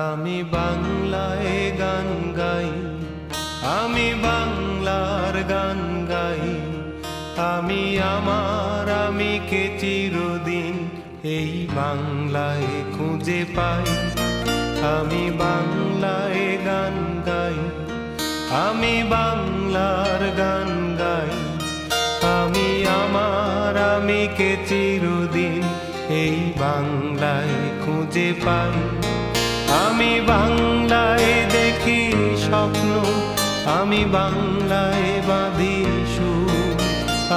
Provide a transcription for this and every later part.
আমি বাংলায় গান গাই, আমি বাংলার গান গাই, আমি আমার আমিকে চিরদিন এই বাংলায় খুঁজে পাই। আমি বাংলায় গান গাই, আমি বাংলার গান গাই, আমি আমার আমিকে চিরদিন এই বাংলায় খুঁজে পাই। আমি বাংলায় দেখি স্বপ্ন, আমি বাংলায় বাঁধি সুর,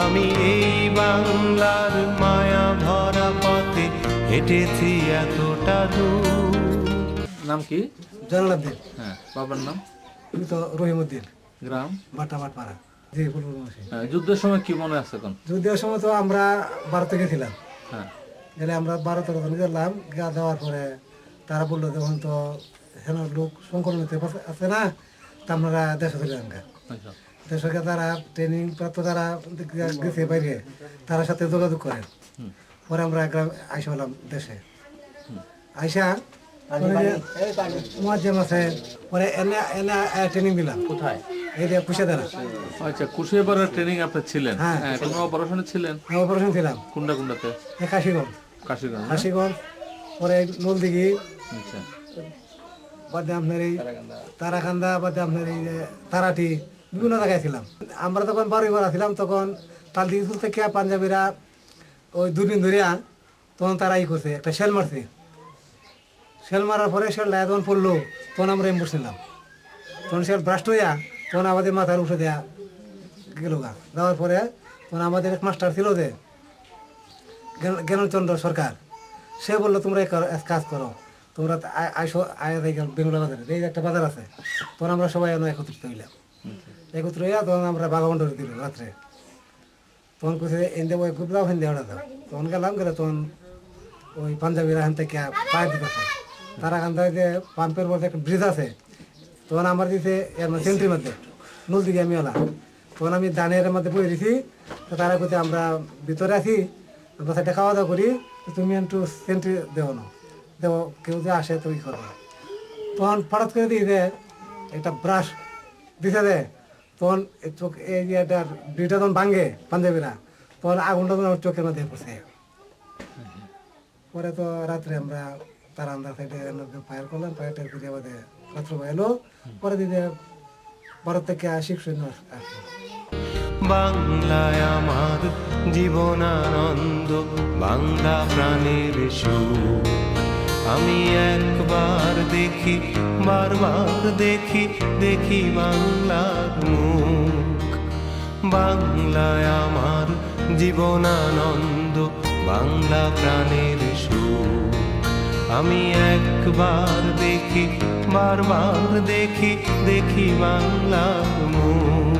আমি এই বাংলার মায়া ভরা পথে হেঁটেছি এতটা দূর। নাম কি? জালালউদ্দিন। হ্যাঁ, বাবার নাম? আমি তো রহিমউদ্দিন। গ্রাম? বাটামাটপাড়া। জি, বলুন। যুদ্ধের সময় কি মনে আছে এখন? যুদ্ধের সময় তো আমরা ভারতে গেছিলাম। হ্যাঁ, গেলে আমরা 12-13 জন গেলাম। দেওয়ার পরে তারা বললো যখন তো হেন লোক সংকলন আছে না, তা আপনারা দেশে চলে যান। দেশে তারা ট্রেনিং প্রাপ্ত যারা গেছে বাইরে, তার সাথে যোগাযোগ করেন। পরে আমরা আইসা হলাম দেশে। আইসা মুয়াজ্জেম আছে, পরে এনে এনে ট্রেনিং দিলাম। কোথায়? এই যে কুশিয়াদারা। আচ্ছা, কুশিয়াপাড়ার ট্রেনিং আপনি ছিলেন? হ্যাঁ। কোন অপারেশনে ছিলেন? অপারেশন ছিলাম। কোনটাতে? কাশীগঞ্জ। কাশীগঞ্জ, পরে নলদিঘি, আচ্ছা, বাদে আপনার এই তারাকান্দা, বাদে আপনার এই তারাটি, বিভিন্ন জায়গায় ছিলাম। আমরা তখন 12 ছিলাম, তখন তালদিঘি স্কুল থেকে পাঞ্জাবিরা ওই দূরবীন ধরিয়া তখন তারা করছে, একটা শেল মারছে। শেল মারার পরে শেলটা যখন পড়লো, তখন আমরা এম্বুস নিলাম। তখন শেল ব্রাস্ট হইয়া তখন আমাদের মাথার উঠে দেয়া গেল গা। যাওয়ার পরে তখন আমাদের এক মাস্টার ছিল যে জ্ঞানচন্দ্র সরকার, সে বললো তোমরা এক কাজ করো, তোমরা আইসো আয়া বেঙ্গলা বাজারে, এই একটা বাজার আছে। তখন আমরা সবাই একত্রিত হইলাম। একত্র হইয়া তখন আমরা বাঘাবন্ডরে দিল রাত্রে। তখন কোথায় এনে দেবো গ্রুপ দাও, হেন দেওয়া দাও। তখন গেলাম, গেলে তখন ওই পাঞ্জাবিরা হেন থেকে পায়ে দিতেছে। তারা কান্দায় যে পাম্পের মধ্যে একটা ব্রিজ আছে, তখন আমার দিতে সেন্ট্রির মধ্যে নলদিঘি আমি ওলা। তখন আমি দানের মধ্যে বয়ে দিছি। তো তারা কোথায় আমরা ভিতরে আছি, আমরা সেটা খাওয়া দাওয়া করি, তুমি একটু সেন্ট্রি দেবো না, দেবো, কেউ যে আসে তো ই করবো। তখন হঠাৎ করে দিই যে একটা ব্রাশ দিছে দে, তখন চোখ এই যে একটা ব্রিজটা যখন ভাঙে পাঞ্জাবিরা, তখন আগুনটা আমার চোখের মধ্যে পড়ছে। পরে তো রাত্রে আমরা তার আন্দার সাইডে ফায়ার করলাম, ফায়ারটা করে আমাদের রাত্র এলো। পরে দিদি ভারত থেকে শিখ সৈন্য আসলো। বাংলায় আমার জীবনানন্দ, বাংলা প্রাণের সুর, আমি একবার দেখি, বারবার দেখি, দেখি বাংলার মুখ। বাংলায় আমার জীবনানন্দ, বাংলা প্রাণের সুর, আমি একবার দেখি, বারবার দেখি, দেখি বাংলার মুখ।